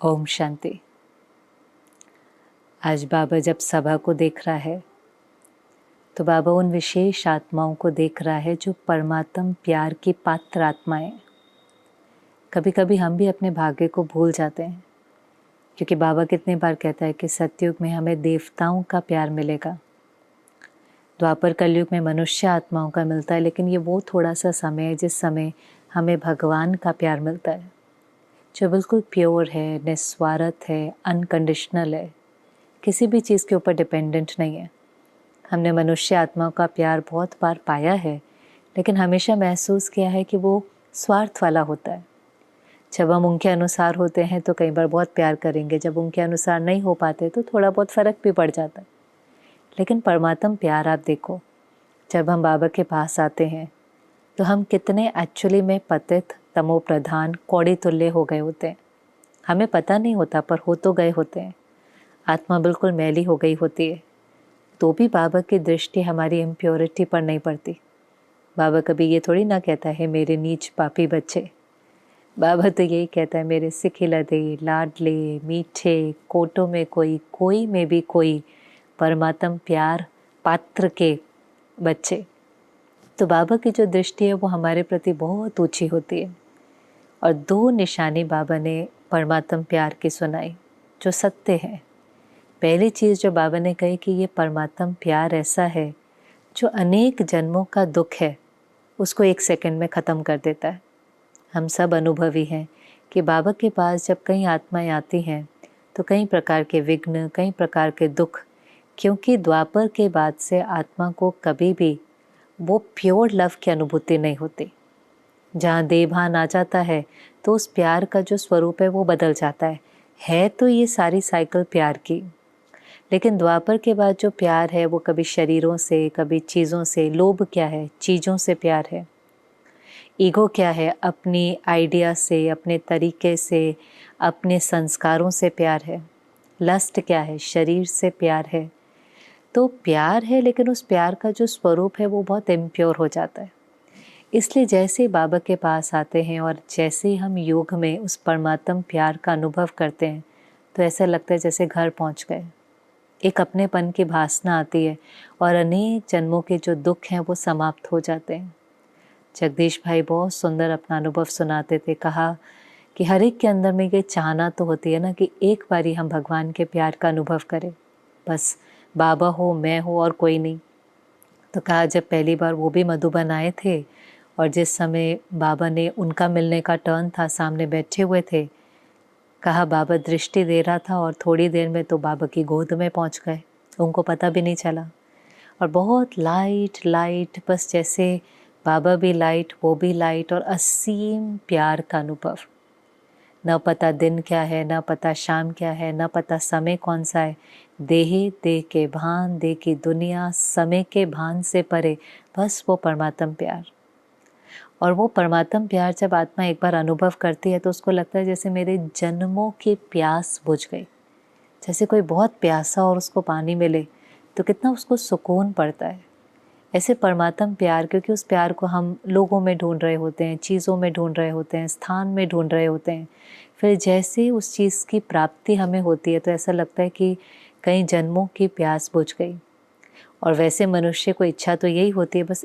ओम शांति। आज बाबा जब सभा को देख रहा है तो बाबा उन विशेष आत्माओं को देख रहा है जो परमात्म प्यार की पात्र आत्माएं। कभी कभी हम भी अपने भाग्य को भूल जाते हैं, क्योंकि बाबा कितने बार कहता है कि सतयुग में हमें देवताओं का प्यार मिलेगा, द्वापर कलयुग में मनुष्य आत्माओं का मिलता है, लेकिन ये वो थोड़ा सा समय है जिस समय हमें भगवान का प्यार मिलता है, जो बिल्कुल प्योर है, निस्वार्थ है, अनकंडीशनल है, किसी भी चीज़ के ऊपर डिपेंडेंट नहीं है। हमने मनुष्य आत्माओं का प्यार बहुत बार पाया है, लेकिन हमेशा महसूस किया है कि वो स्वार्थ वाला होता है। जब हम उनके अनुसार होते हैं तो कई बार बहुत प्यार करेंगे, जब उनके अनुसार नहीं हो पाते तो थोड़ा बहुत फ़र्क भी पड़ जाता है। लेकिन परमात्म प्यार आप देखो, जब हम बाबा के पास आते हैं तो हम कितने एक्चुअली में पतित, तमो प्रधान, कौड़ी तुल्य हो गए होते हैं। हमें पता नहीं होता, पर हो तो गए होते हैं। आत्मा बिल्कुल मैली हो गई होती है, तो भी बाबा की दृष्टि हमारी इम्प्योरिटी पर नहीं पड़ती। बाबा कभी ये थोड़ी ना कहता है मेरे नीच पापी बच्चे। बाबा तो यही कहता है मेरे सिखिलदे, लाडले, मीठे, कोटों में कोई, कोई में भी कोई, परमात्म प्यार पात्र के बच्चे। तो बाबा की जो दृष्टि है वो हमारे प्रति बहुत ऊंची होती है। और दो निशानी बाबा ने परमात्म प्यार की सुनाई जो सत्य है। पहली चीज़ जो बाबा ने कही कि ये परमात्म प्यार ऐसा है जो अनेक जन्मों का दुख है उसको एक सेकंड में ख़त्म कर देता है। हम सब अनुभवी हैं कि बाबा के पास जब कई आत्माएं आती हैं तो कई प्रकार के विघ्न, कई प्रकार के दुख, क्योंकि द्वापर के बाद से आत्मा को कभी भी वो प्योर लव की अनुभूति नहीं होती। जहाँ देवभान आ जाता है तो उस प्यार का जो स्वरूप है वो बदल जाता है तो ये सारी साइकिल प्यार की। लेकिन द्वापर के बाद जो प्यार है वो कभी शरीरों से, कभी चीज़ों से। लोभ क्या है? चीज़ों से प्यार है। ईगो क्या है? अपनी आइडिया से, अपने तरीके से, अपने संस्कारों से प्यार है। लस्ट क्या है? शरीर से प्यार है। तो प्यार है, लेकिन उस प्यार का जो स्वरूप है वो बहुत इम्प्योर हो जाता है। इसलिए जैसे बाबा के पास आते हैं और जैसे ही हम योग में उस परमात्म प्यार का अनुभव करते हैं तो ऐसा लगता है जैसे घर पहुंच गए। एक अपनेपन की भासना आती है और अनेक जन्मों के जो दुख हैं वो समाप्त हो जाते हैं। जगदीश भाई बहुत सुंदर अपना अनुभव सुनाते थे। कहा कि हर एक के अंदर में ये चाहना तो होती है ना कि एक बारी हम भगवान के प्यार का अनुभव करें, बस बाबा हो, मैं हो और कोई नहीं। तो कहा जब पहली बार वो भी मधुबन आए थे और जिस समय बाबा ने उनका मिलने का टर्न था, सामने बैठे हुए थे, कहा बाबा दृष्टि दे रहा था और थोड़ी देर में तो बाबा की गोद में पहुंच गए, उनको पता भी नहीं चला। और बहुत लाइट लाइट, बस जैसे बाबा भी लाइट, वो भी लाइट, और असीम प्यार का अनुभव। न पता दिन क्या है, न पता शाम क्या है, न पता समय कौन सा है। देहे देह के भान, देह की दुनिया, समय के भान से परे, बस वो परमात्म प्यार। और वो परमात्म प्यार जब आत्मा एक बार अनुभव करती है तो उसको लगता है जैसे मेरे जन्मों की प्यास बुझ गई। जैसे कोई बहुत प्यासा और उसको पानी मिले तो कितना उसको सुकून पड़ता है। ऐसे परमात्म प्यार, क्योंकि उस प्यार को हम लोगों में ढूंढ रहे होते हैं, चीज़ों में ढूंढ रहे होते हैं, स्थान में ढूंढ रहे होते हैं, फिर जैसे उस चीज़ की प्राप्ति हमें होती है तो ऐसा लगता है कि कई जन्मों की प्यास बुझ गई। और वैसे मनुष्य को इच्छा तो यही होती है बस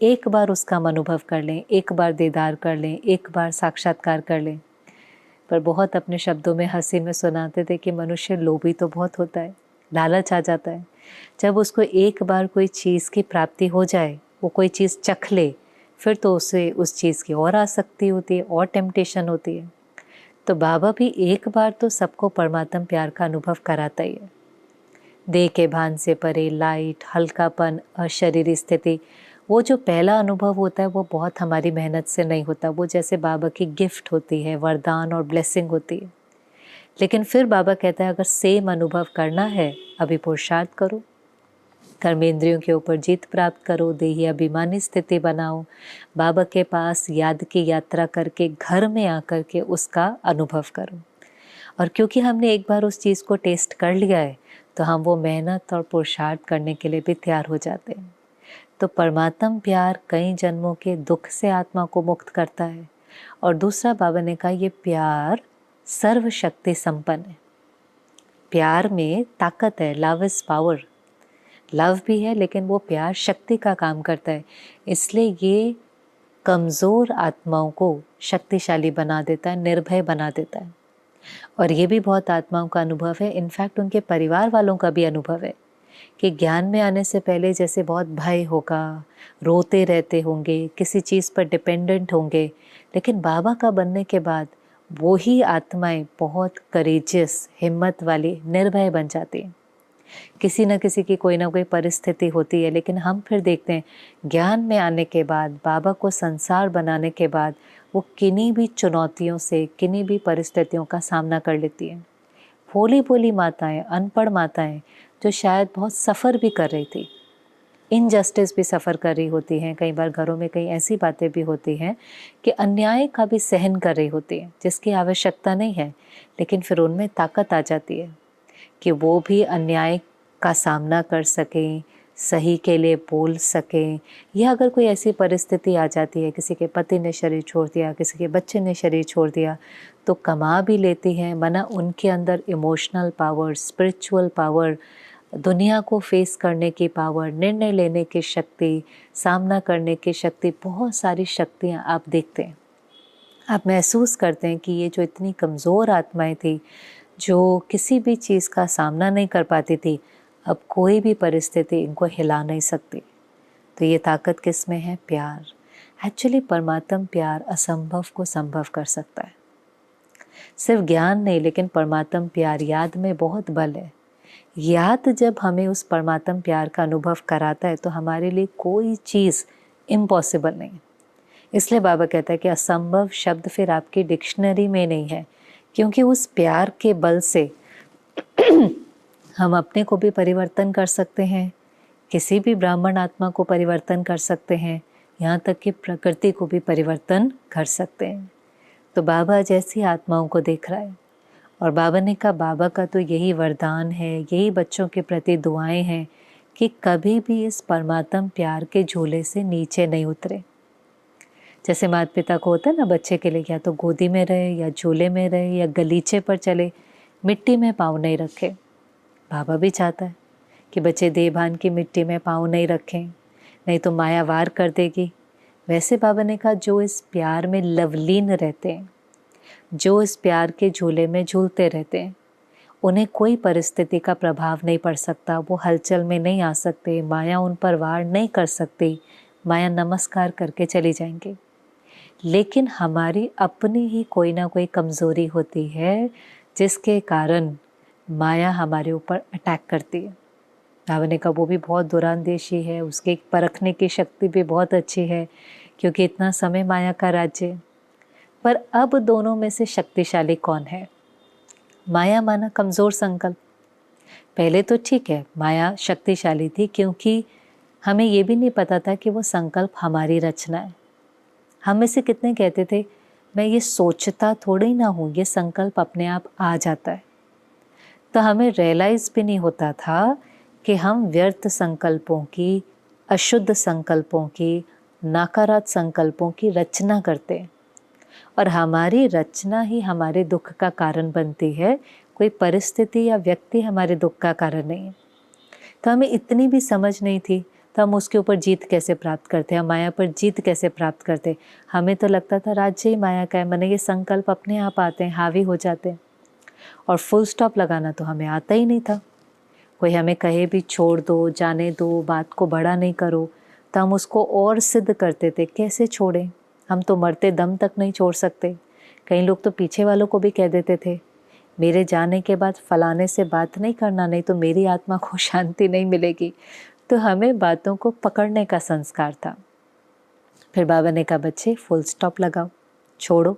एक बार उसका हम अनुभव कर लें, एक बार दीदार कर लें, एक बार साक्षात्कार कर लें। पर बहुत अपने शब्दों में हंसी में सुनाते थे कि मनुष्य लोभी तो बहुत होता है, लालच आ जाता है। जब उसको एक बार कोई चीज़ की प्राप्ति हो जाए, वो कोई चीज़ चख ले, फिर तो उसे उस चीज़ की और आसक्ति होती है और टेम्पटेशन होती है। तो बाबा भी एक बार तो सबको परमात्म प्यार का अनुभव कराता ही है। देह के भान से परे, लाइट, हल्कापन, अशरीरी स्थिति, वो जो पहला अनुभव होता है वो बहुत हमारी मेहनत से नहीं होता। वो जैसे बाबा की गिफ्ट होती है, वरदान और ब्लेसिंग होती है। लेकिन फिर बाबा कहता है अगर सेम अनुभव करना है, अभी पुरुषार्थ करो, कर्मेंद्रियों के ऊपर जीत प्राप्त करो, देही अभिमानी स्थिति बनाओ, बाबा के पास याद की यात्रा करके घर में आकर के उसका अनुभव करो। और क्योंकि हमने एक बार उस चीज़ को टेस्ट कर लिया है तो हम वो मेहनत और पुरुषार्थ करने के लिए भी तैयार हो जाते हैं। तो परमात्म प्यार कई जन्मों के दुख से आत्मा को मुक्त करता है। और दूसरा बाबा ने कहा ये प्यार सर्वशक्ति संपन्न है। प्यार में ताकत है, लव इज पावर। लव भी है लेकिन वो प्यार शक्ति का काम करता है, इसलिए ये कमज़ोर आत्माओं को शक्तिशाली बना देता है, निर्भय बना देता है। और ये भी बहुत आत्माओं का अनुभव है, इनफैक्ट उनके परिवार वालों का भी अनुभव है कि ज्ञान में आने से पहले जैसे बहुत भय होगा, रोते रहते होंगे, किसी चीज़ पर डिपेंडेंट होंगे, लेकिन बाबा का बनने के बाद वो ही आत्माएं बहुत करेजियस, हिम्मत वाली, निर्भय बन जाती हैं। किसी न किसी की कोई ना कोई परिस्थिति होती है, लेकिन हम फिर देखते हैं ज्ञान में आने के बाद, बाबा को संसार बनाने के बाद वो किन्हीं भी चुनौतियों से, किन्हीं भी परिस्थितियों का सामना कर लेती हैं। भोली भोली माताएं, अनपढ़ माताएं जो शायद बहुत सफ़र भी कर रही थी, इनजस्टिस भी सफ़र कर रही होती हैं, कई बार घरों में कई ऐसी बातें भी होती हैं कि अन्याय का भी सहन कर रही होती हैं जिसकी आवश्यकता नहीं है, लेकिन फिर उनमें ताकत आ जाती है कि वो भी अन्याय का सामना कर सकें, सही के लिए बोल सकें। या अगर कोई ऐसी परिस्थिति आ जाती है, किसी के पति ने शरीर छोड़ दिया, किसी के बच्चे ने शरीर छोड़ दिया, तो कमा भी लेती हैं, मना उनके अंदर इमोशनल पावर, स्पिरिचुअल पावर, दुनिया को फेस करने की पावर, निर्णय लेने की शक्ति, सामना करने की शक्ति, बहुत सारी शक्तियाँ आप देखते हैं। आप महसूस करते हैं कि ये जो इतनी कमज़ोर आत्माएं थी, जो किसी भी चीज़ का सामना नहीं कर पाती थी, अब कोई भी परिस्थिति इनको हिला नहीं सकती। तो ये ताकत किस में है? प्यार। एक्चुअली परमात्म प्यार असंभव को संभव कर सकता है। सिर्फ ज्ञान नहीं, लेकिन परमात्म प्यार, याद में बहुत बल है। याद जब हमें उस परमात्म प्यार का अनुभव कराता है तो हमारे लिए कोई चीज़ इम्पॉसिबल नहीं। इसलिए बाबा कहता है कि असंभव शब्द फिर आपकी डिक्शनरी में नहीं है, क्योंकि उस प्यार के बल से हम अपने को भी परिवर्तन कर सकते हैं, किसी भी ब्राह्मण आत्मा को परिवर्तन कर सकते हैं, यहाँ तक कि प्रकृति को भी परिवर्तन कर सकते हैं। तो बाबा जैसी आत्माओं को देख रहा है, और बाबा ने कहा बाबा का तो यही वरदान है, यही बच्चों के प्रति दुआएं हैं कि कभी भी इस परमात्म प्यार के झूले से नीचे नहीं उतरे। जैसे माता पिता को होता है ना, बच्चे के लिए या तो गोदी में रहे, या झूले में रहे, या गलीचे पर चले, मिट्टी में पाँव नहीं रखे। बाबा भी चाहता है कि बच्चे देभान की मिट्टी में पाँव नहीं रखें, नहीं तो माया वार कर देगी। वैसे बाबा ने कहा जो इस प्यार में लवलीन रहते हैं, जो इस प्यार के झूले में झूलते रहते हैं, उन्हें कोई परिस्थिति का प्रभाव नहीं पड़ सकता, वो हलचल में नहीं आ सकते, माया उन पर वार नहीं कर सकती, माया नमस्कार करके चली जाएंगे। लेकिन हमारी अपनी ही कोई ना कोई कमज़ोरी होती है जिसके कारण माया हमारे ऊपर अटैक करती है। बाबा ने कहा वो भी बहुत दुरांदेशी है, उसके परखने की शक्ति भी बहुत अच्छी है, क्योंकि इतना समय माया का राज्य। पर अब दोनों में से शक्तिशाली कौन है? माया माना कमज़ोर संकल्प। पहले तो ठीक है, माया शक्तिशाली थी, क्योंकि हमें ये भी नहीं पता था कि वो संकल्प हमारी रचना है। हम में से कितने कहते थे मैं ये सोचता थोड़ी ना हूँ, ये संकल्प अपने आप आ जाता है। तो हमें रियलाइज़ भी नहीं होता था कि हम व्यर्थ संकल्पों की, अशुद्ध संकल्पों की, नकारात्मक संकल्पों की रचना करते हैं, और हमारी रचना ही हमारे दुख का कारण बनती है। कोई परिस्थिति या व्यक्ति हमारे दुख का कारण नहीं है। तो हमें इतनी भी समझ नहीं थी, तो हम उसके ऊपर जीत कैसे प्राप्त करते, हम माया पर जीत कैसे प्राप्त करते। हमें तो लगता था राज्य ही माया का है, मैंने ये संकल्प अपने आप आते हैं, हावी हो जाते हैं, और फुल स्टॉप लगाना तो हमें आता ही नहीं था। कोई हमें कहे भी छोड़ दो, जाने दो, बात को बड़ा नहीं करो, तो हम उसको और सिद्ध करते थे। कैसे छोड़ें, हम तो मरते दम तक नहीं छोड़ सकते। कई लोग तो पीछे वालों को भी कह देते थे मेरे जाने के बाद फलाने से बात नहीं करना, नहीं तो मेरी आत्मा को शांति नहीं मिलेगी। तो हमें बातों को पकड़ने का संस्कार था। फिर बाबा ने कहा बच्चे फुल स्टॉप लगाओ, छोड़ो,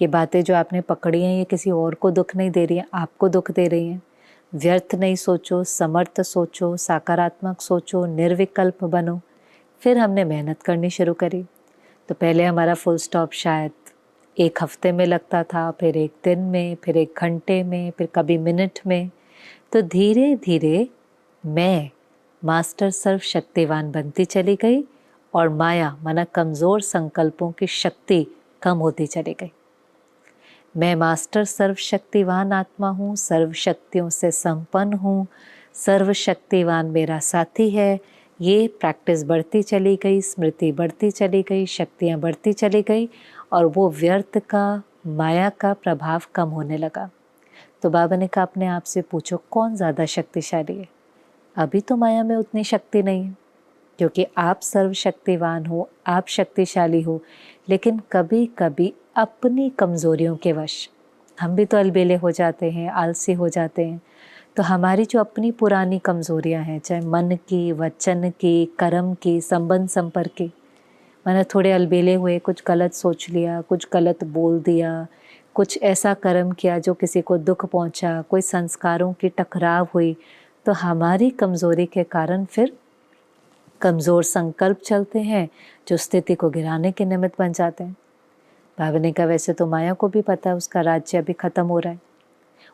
ये बातें जो आपने पकड़ी हैं ये किसी और को दुख नहीं दे रही हैं, आपको दुख दे रही हैं। व्यर्थ नहीं सोचो, समर्थ सोचो, सकारात्मक सोचो, निर्विकल्प बनो। फिर हमने मेहनत करनी शुरू करी। तो पहले हमारा फुल स्टॉप शायद 1 हफ्ते में लगता था, फिर 1 दिन में, फिर 1 घंटे में, फिर कभी मिनट में। तो धीरे धीरे मैं मास्टर सर्वशक्तिवान बनती चली गई, और माया माना कमज़ोर संकल्पों की शक्ति कम होती चली गई। मैं मास्टर सर्वशक्तिवान आत्मा हूँ, सर्व शक्तियों से संपन्न हूँ, सर्वशक्तिवान मेरा साथी है। ये प्रैक्टिस बढ़ती चली गई, स्मृति बढ़ती चली गई, शक्तियाँ बढ़ती चली गई और वो व्यर्थ का, माया का प्रभाव कम होने लगा। तो बाबा ने कहा अपने आप से पूछो कौन ज़्यादा शक्तिशाली है। अभी तो माया में उतनी शक्ति नहीं है क्योंकि आप सर्वशक्तिवान हो, आप शक्तिशाली हो, लेकिन कभी कभी अपनी कमज़ोरियों के वश हम भी तो अलबेले हो जाते हैं, आलसी हो जाते हैं। तो हमारी जो अपनी पुरानी कमज़ोरियां हैं, चाहे मन की, वचन की, कर्म की, संबंध संपर्क की, मैंने थोड़े अलबेले हुए, कुछ गलत सोच लिया, कुछ गलत बोल दिया, कुछ ऐसा कर्म किया जो किसी को दुख पहुंचा, कोई संस्कारों की टकराव हुई, तो हमारी कमज़ोरी के कारण फिर कमज़ोर संकल्प चलते हैं जो स्थिति को गिराने के निमित्त बन जाते हैं। बाबा ने कहा वैसे तो माया को भी पता है उसका राज्य अभी ख़त्म हो रहा है,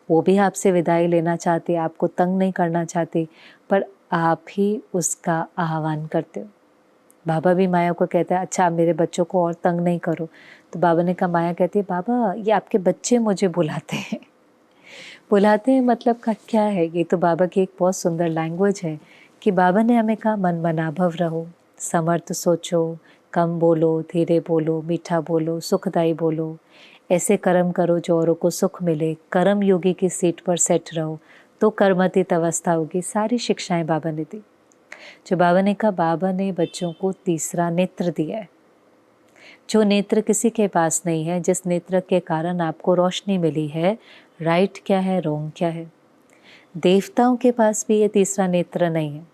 वो भी आपसे विदाई लेना चाहती है, आपको तंग नहीं करना चाहती, पर आप ही उसका आह्वान करते हो। बाबा भी माया को कहता है अच्छा आप मेरे बच्चों को और तंग नहीं करो। तो बाबा ने कहा, माया कहती है बाबा ये आपके बच्चे मुझे बुलाते हैं। बुलाते हैं मतलब का क्या है? ये तो बाबा की एक बहुत सुंदर लैंग्वेज है कि बाबा ने हमें कहा मन मनाभव रहो, समर्थ सोचो, कम बोलो, धीरे बोलो, मीठा बोलो, सुखदायी बोलो, ऐसे कर्म करो जो औरों को सुख मिले, कर्म योगी की सीट पर सेट रहो तो कर्मतीत अवस्था होगी। सारी शिक्षाएं बाबा ने दी। जो बाबा ने कहा, बाबा ने बच्चों को तीसरा नेत्र दिया है, जो नेत्र किसी के पास नहीं है, जिस नेत्र के कारण आपको रोशनी मिली है। राइट क्या है, रॉन्ग क्या है। देवताओं के पास भी ये तीसरा नेत्र नहीं है।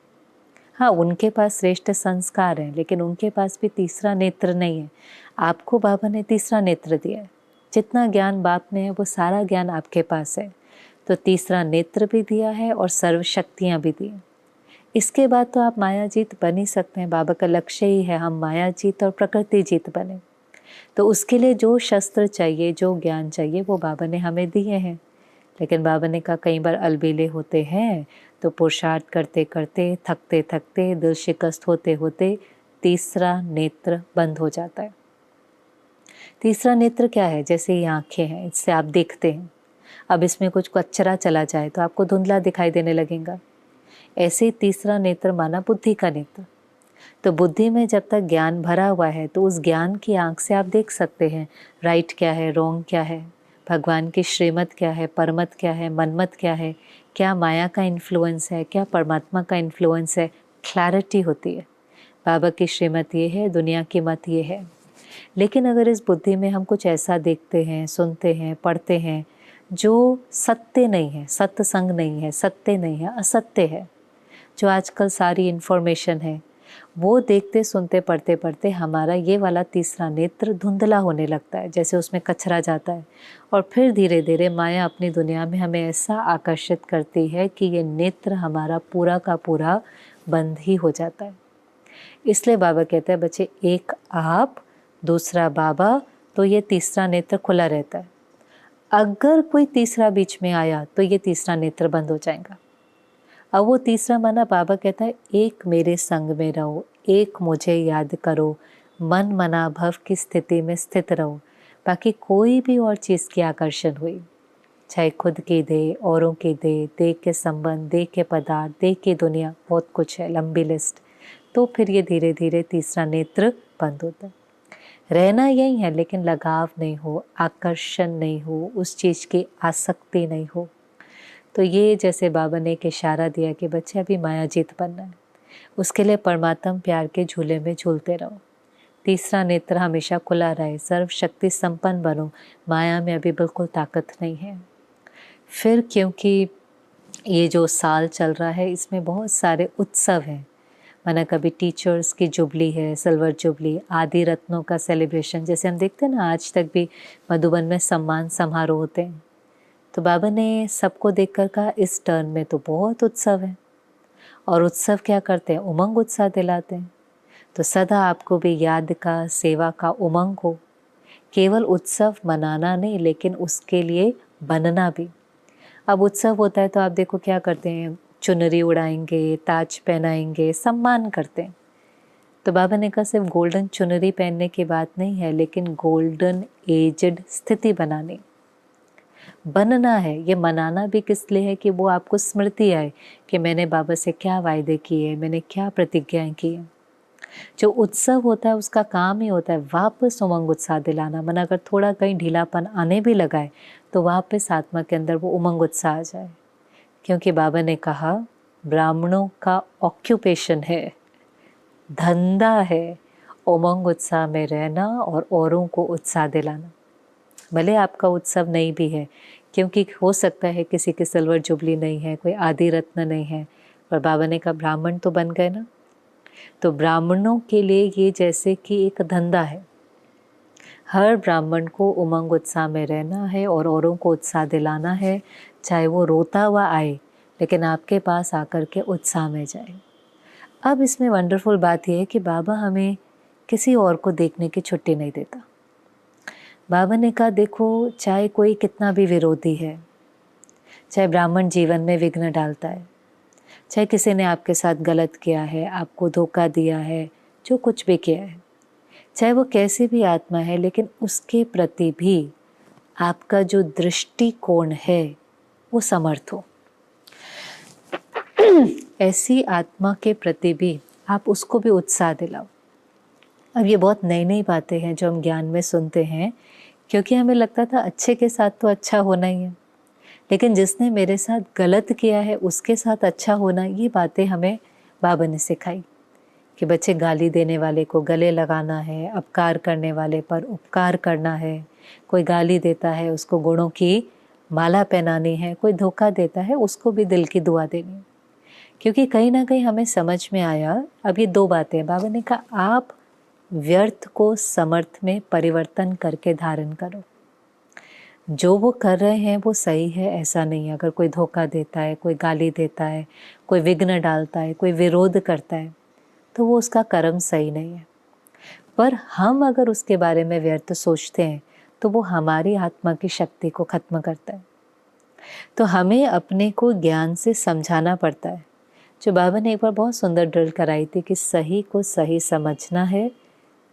हाँ, उनके पास श्रेष्ठ संस्कार हैं, लेकिन उनके पास भी तीसरा नेत्र नहीं है। आपको बाबा ने तीसरा नेत्र दिया है। जितना ज्ञान बाप ने है वो सारा ज्ञान आपके पास है, तो तीसरा नेत्र भी दिया है और सर्व शक्तियाँ भी दी हैं। इसके बाद तो आप माया जीत बन ही सकते हैं। बाबा का लक्ष्य ही है हम माया जीत और प्रकृति जीत बने। तो उसके लिए जो शस्त्र चाहिए, जो ज्ञान चाहिए, वो बाबा ने हमें दिए हैं। लेकिन बाबा ने कहा कई बार अलबेले होते हैं तो पुरुषार्थ करते करते, थकते थकते, दिल शिकस्त होते होते तीसरा नेत्र बंद हो जाता है। तीसरा नेत्र क्या है? जैसे ये आँखें हैं, इससे आप देखते हैं। अब इसमें कुछ कचरा चला जाए तो आपको धुंधला दिखाई देने लगेगा। ऐसे ही तीसरा नेत्र माना बुद्धि का नेत्र। तो बुद्धि में जब तक ज्ञान भरा हुआ है तो उस ज्ञान की आंख से आप देख सकते हैं राइट क्या है, रॉन्ग क्या है, भगवान की श्रीमत क्या है, परमत क्या है, मनमत क्या है, क्या माया का इन्फ्लुएंस है, क्या परमात्मा का इन्फ्लुएंस है। क्लैरिटी होती है। बाबा की श्रीमत ये है, दुनिया की मत ये है। लेकिन अगर इस बुद्धि में हम कुछ ऐसा देखते हैं, सुनते हैं, पढ़ते हैं जो सत्य नहीं है, सत्संग नहीं है, सत्य नहीं है, असत्य है, जो आजकल सारी इन्फॉर्मेशन है, वो देखते सुनते पढ़ते पढ़ते हमारा ये वाला तीसरा नेत्र धुंधला होने लगता है, जैसे उसमें कचरा जाता है। और फिर धीरे धीरे माया अपनी दुनिया में हमें ऐसा आकर्षित करती है कि ये नेत्र हमारा पूरा का पूरा बंद ही हो जाता है। इसलिए बाबा कहते हैं बच्चे, एक आप, दूसरा बाबा, तो ये तीसरा नेत्र खुला रहता है। अगर कोई तीसरा बीच में आया तो ये तीसरा नेत्र बंद हो जाएगा। अब वो तीसरा माना बाबा कहता है एक मेरे संग में रहो, एक मुझे याद करो, मन मना भव की स्थिति में स्थित रहो। बाकी कोई भी और चीज़ की आकर्षण हुई, चाहे खुद की दे, औरों की दे, देह के संबंध, देह के पदार्थ, देह की दुनिया, बहुत कुछ है, लंबी लिस्ट, तो फिर ये धीरे धीरे तीसरा नेत्र बंद होता है। रहना यही है, लेकिन लगाव नहीं हो, आकर्षण नहीं हो, उस चीज़ की आसक्ति नहीं हो। तो ये जैसे बाबा ने एक इशारा दिया कि बच्चे अभी माया जीत बनना है, उसके लिए परमात्म प्यार के झूले में झूलते रहो, तीसरा नेत्र हमेशा खुला रहे, सर्वशक्ति संपन्न बनो। माया में अभी बिल्कुल ताकत नहीं है। फिर क्योंकि ये जो साल चल रहा है इसमें बहुत सारे उत्सव हैं, माना कभी टीचर्स की जुबली है, सिल्वर जुबली, आदि रत्नों का सेलिब्रेशन, जैसे हम देखते हैं ना आज तक भी मधुबन में सम्मान समारोह होते हैं। तो बाबा ने सबको देखकर कहा इस टर्न में तो बहुत उत्सव है, और उत्सव क्या करते हैं, उमंग उत्साह दिलाते हैं। तो सदा आपको भी याद का, सेवा का उमंग हो, केवल उत्सव मनाना नहीं लेकिन उसके लिए बनना भी। अब उत्सव होता है तो आप देखो क्या करते हैं, चुनरी उड़ाएंगे, ताज पहनाएंगे, सम्मान करते हैं। तो बाबा ने कहा सिर्फ गोल्डन चुनरी पहनने की बात नहीं है, लेकिन गोल्डन एजड स्थिति बनानी। बनना है। ये मनाना भी किस लिए है कि वो आपको स्मृति आए कि मैंने बाबा से क्या वायदे किए, मैंने क्या प्रतिज्ञाएं की हैं। जो उत्सव होता है उसका काम ही होता है वापस उमंग उत्साह दिलाना। मन अगर थोड़ा कहीं ढीलापन आने भी लगा है तो वापस आत्मा के अंदर वो उमंग उत्साह आ जाए। क्योंकि बाबा ने कहा ब्राह्मणों का ऑक्यूपेशन है, धंधा है उमंग उत्साह में रहना और औरों को उत्साह दिलाना। भले आपका उत्सव नहीं भी है, क्योंकि हो सकता है किसी की सिल्वर जुबली नहीं है, कोई आदि रत्न नहीं है, पर बाबा ने कहा ब्राह्मण तो बन गए ना। तो ब्राह्मणों के लिए ये जैसे कि एक धंधा है। हर ब्राह्मण को उमंग उत्साह में रहना है और औरों को उत्साह दिलाना है, चाहे वो रोता हुआ आए लेकिन आपके पास आकर के उत्साह में जाए। अब इसमें वंडरफुल बात यह है कि बाबा हमें किसी और को देखने की छुट्टी नहीं देता। बाबा ने कहा देखो चाहे कोई कितना भी विरोधी है, चाहे ब्राह्मण जीवन में विघ्न डालता है, चाहे किसी ने आपके साथ गलत किया है, आपको धोखा दिया है, जो कुछ भी किया है, चाहे वो कैसी भी आत्मा है, लेकिन उसके प्रति भी आपका जो दृष्टिकोण है वो समर्थ हो। ऐसी आत्मा के प्रति भी आप उसको भी उत्साह दिलाओ। अब ये बहुत नई नई बातें हैं जो हम ज्ञान में सुनते हैं, क्योंकि हमें लगता था अच्छे के साथ तो अच्छा होना ही है, लेकिन जिसने मेरे साथ गलत किया है उसके साथ अच्छा होना, ये बातें हमें बाबा ने सिखाई कि बच्चे गाली देने वाले को गले लगाना है, अपकार करने वाले पर उपकार करना है, कोई गाली देता है उसको गुणों की माला पहनानी है, कोई धोखा देता है उसको भी दिल की दुआ देनी है। क्योंकि कहीं ना कहीं हमें समझ में आया, अब ये दो बातें बाबा ने कहा आप व्यर्थ को समर्थ में परिवर्तन करके धारण करो। जो वो कर रहे हैं वो सही है ऐसा नहीं है। अगर कोई धोखा देता है, कोई गाली देता है, कोई विघ्न डालता है, कोई विरोध करता है, तो वो उसका कर्म सही नहीं है। पर हम अगर उसके बारे में व्यर्थ सोचते हैं तो वो हमारी आत्मा की शक्ति को खत्म करता है। तो हमें अपने को ज्ञान से समझाना पड़ता है। जो बाबा ने एक बार बहुत सुंदर ड्रिल कराई थी कि सही को सही समझना है,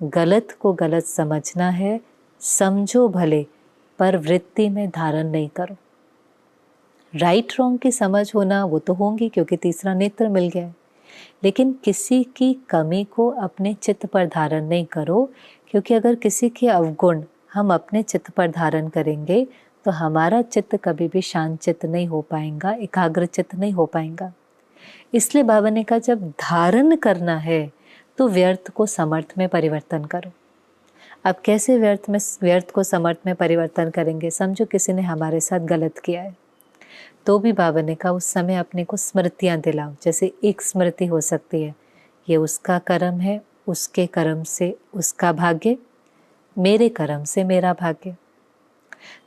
गलत को गलत समझना है, समझो भले पर वृत्ति में धारण नहीं करो। राइट रॉन्ग की समझ होना वो तो होंगी क्योंकि तीसरा नेत्र मिल गया है, लेकिन किसी की कमी को अपने चित्त पर धारण नहीं करो। क्योंकि अगर किसी के अवगुण हम अपने चित्त पर धारण करेंगे तो हमारा चित्त कभी भी शांत चित्त नहीं हो पाएगा, एकाग्र चित्त नहीं हो पाएगा। इसलिए बाबा ने कहा जब धारण करना है तो व्यर्थ को समर्थ में परिवर्तन करो। अब कैसे व्यर्थ को समर्थ में परिवर्तन करेंगे? समझो किसी ने हमारे साथ गलत किया है, तो भी बाबा ने कहा उस समय अपने को स्मृतियाँ दिलाओ। जैसे एक स्मृति हो सकती है, ये उसका कर्म है, उसके कर्म से उसका भाग्य, मेरे कर्म से मेरा भाग्य।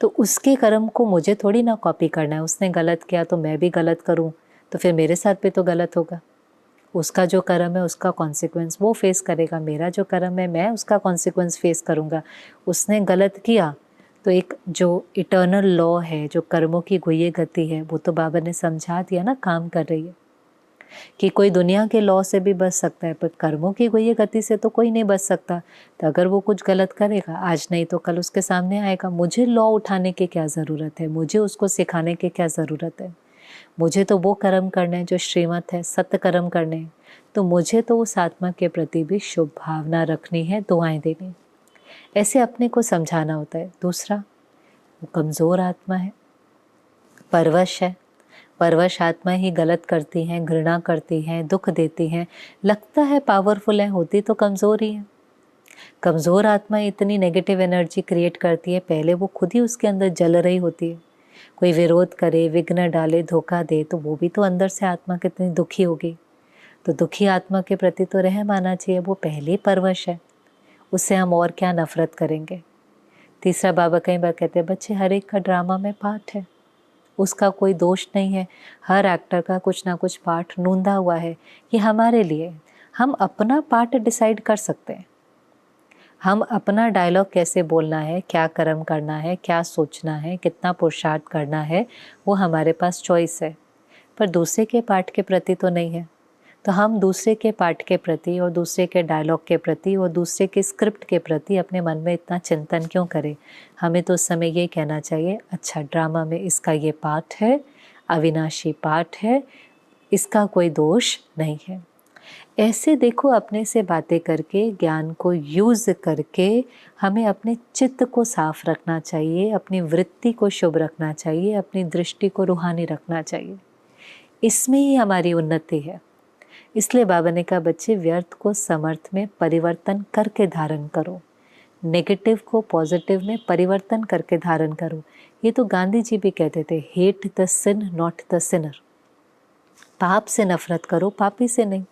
तो उसके कर्म को मुझे थोड़ी ना कॉपी करना है। उसने गलत किया तो मैं भी गलत करूं तो फिर मेरे साथ भी तो गलत होगा। उसका जो कर्म है उसका कॉन्सिक्वेंस वो फेस करेगा, मेरा जो कर्म है मैं उसका कॉन्सिक्वेंस फेस करूँगा। उसने गलत किया तो एक जो इटर्नल लॉ है, जो कर्मों की गुह्य गति है, वो तो बाबा ने समझा दिया ना, काम कर रही है। कि कोई दुनिया के लॉ से भी बच सकता है पर कर्मों की गुह्य गति से तो कोई नहीं बच सकता। तो अगर वो कुछ गलत करेगा आज नहीं तो कल उसके सामने आएगा। मुझे लॉ उठाने की क्या ज़रूरत है, मुझे उसको सिखाने की क्या ज़रूरत है। मुझे तो वो कर्म करने हैं जो श्रीमत है, सत्य कर्म करने हैं। तो मुझे तो उस आत्मा के प्रति भी शुभ भावना रखनी है, दुआएं देनी। ऐसे अपने को समझाना होता है। दूसरा, वो कमज़ोर आत्मा है, परवश है। परवश आत्मा ही गलत करती हैं, घृणा करती हैं, दुख देती हैं। लगता है पावरफुल है, होती तो कमज़ोर ही है। कमज़ोर आत्मा इतनी नेगेटिव एनर्जी क्रिएट करती है, पहले वो खुद ही उसके अंदर जल रही होती है। कोई विरोध करे, विघ्न डाले, धोखा दे तो वो भी तो अंदर से आत्मा कितनी दुखी होगी। तो दुखी आत्मा के प्रति तो रहम आना चाहिए, वो पहले ही परवश है, उससे हम और क्या नफरत करेंगे। तीसरा, बाबा कई बार कहते हैं बच्चे हर एक का ड्रामा में पार्ट है, उसका कोई दोष नहीं है। हर एक्टर का कुछ ना कुछ पार्ट नूंदा हुआ है, ये हमारे लिए। हम अपना पार्ट डिसाइड कर सकते हैं। हम अपना डायलॉग कैसे बोलना है, क्या कर्म करना है, क्या सोचना है, कितना पुरुषार्थ करना है, वो हमारे पास चॉइस है। पर दूसरे के पार्ट के प्रति तो नहीं है। तो हम दूसरे के पाठ के प्रति और दूसरे के डायलॉग के प्रति और दूसरे के स्क्रिप्ट के प्रति अपने मन में इतना चिंतन क्यों करें। हमें तो उस समय ये कहना चाहिए, अच्छा ड्रामा में इसका ये पार्ट है, अविनाशी पार्ट है, इसका कोई दोष नहीं है। ऐसे देखो अपने से बातें करके, ज्ञान को यूज़ करके हमें अपने चित्त को साफ रखना चाहिए, अपनी वृत्ति को शुभ रखना चाहिए, अपनी दृष्टि को रूहानी रखना चाहिए। इसमें ही हमारी उन्नति है। इसलिए बाबा ने कहा, बच्चे व्यर्थ को समर्थ में परिवर्तन करके धारण करो, नेगेटिव को पॉजिटिव में परिवर्तन करके धारण करो। ये तो गांधी जी भी कहते थे, hate the sin not the sinner. पाप से नफरत करो, पापी से नहीं।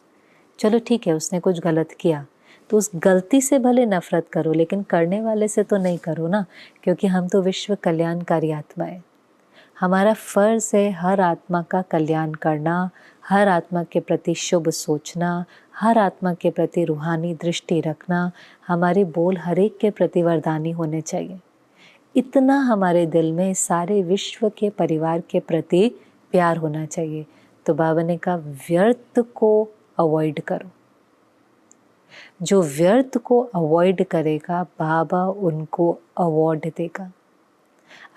चलो ठीक है, उसने कुछ गलत किया तो उस गलती से भले नफरत करो, लेकिन करने वाले से तो नहीं करो ना, क्योंकि हम तो विश्व कल्याणकारी आत्मा है। हमारा फर्ज है हर आत्मा का कल्याण करना, हर आत्मा के प्रति शुभ सोचना, हर आत्मा के प्रति रूहानी दृष्टि रखना। हमारे बोल हर एक के प्रति वरदानी होने चाहिए। इतना हमारे दिल में सारे विश्व के परिवार के प्रति प्यार होना चाहिए। तो बाबा ने कहा, व्यर्थ को अवॉइड करो। जो व्यर्थ को अवॉइड करेगा, बाबा उनको अवार्ड देगा।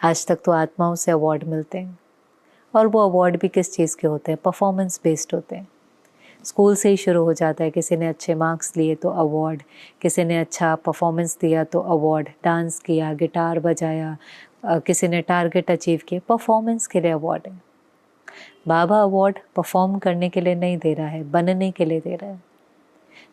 आज तक तो आत्माओं से अवार्ड मिलते हैं, और वो अवार्ड भी किस चीज़ के होते हैं? परफॉर्मेंस बेस्ड होते हैं। स्कूल से ही शुरू हो जाता है, किसी ने अच्छे मार्क्स लिए तो अवार्ड, किसी ने अच्छा परफॉर्मेंस दिया तो अवार्ड, डांस किया, गिटार बजाया, किसी ने टारगेट अचीव किया, परफॉर्मेंस के लिए अवार्ड है। बाबा अवार्ड परफॉर्म करने के लिए नहीं दे रहा है, बनने के लिए दे रहा है।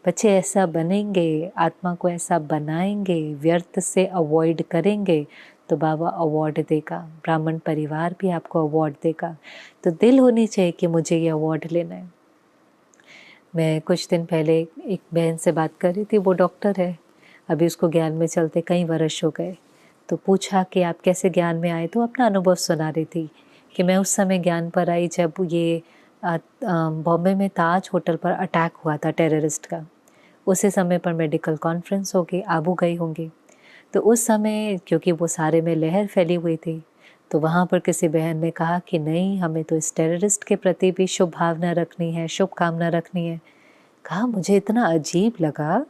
बच्चे ऐसा बनेंगे, आत्मा को ऐसा बनाएंगे, व्यर्थ से अवॉइड करेंगे तो बाबा अवार्ड देगा। ब्राह्मण परिवार भी आपको अवार्ड देगा। तो दिल होनी चाहिए कि मुझे ये अवार्ड लेना है। मैं कुछ दिन पहले एक बहन से बात कर रही थी, वो डॉक्टर है, अभी उसको ज्ञान में चलते कई वर्ष हो गए। तो पूछा कि आप कैसे ज्ञान में आए, तो अपना अनुभव सुना रही थी कि मैं उस समय ज्ञान पर आई जब ये बॉम्बे में ताज होटल पर अटैक हुआ था टेररिस्ट का। उसी समय पर मेडिकल कॉन्फ्रेंस हो गई, आबू गई होंगी। तो उस समय क्योंकि वो सारे में लहर फैली हुई थी, तो वहाँ पर किसी बहन ने कहा कि नहीं, हमें तो इस टेररिस्ट के प्रति भी शुभ भावना रखनी है, शुभ कामना रखनी है। कहा मुझे इतना अजीब लगा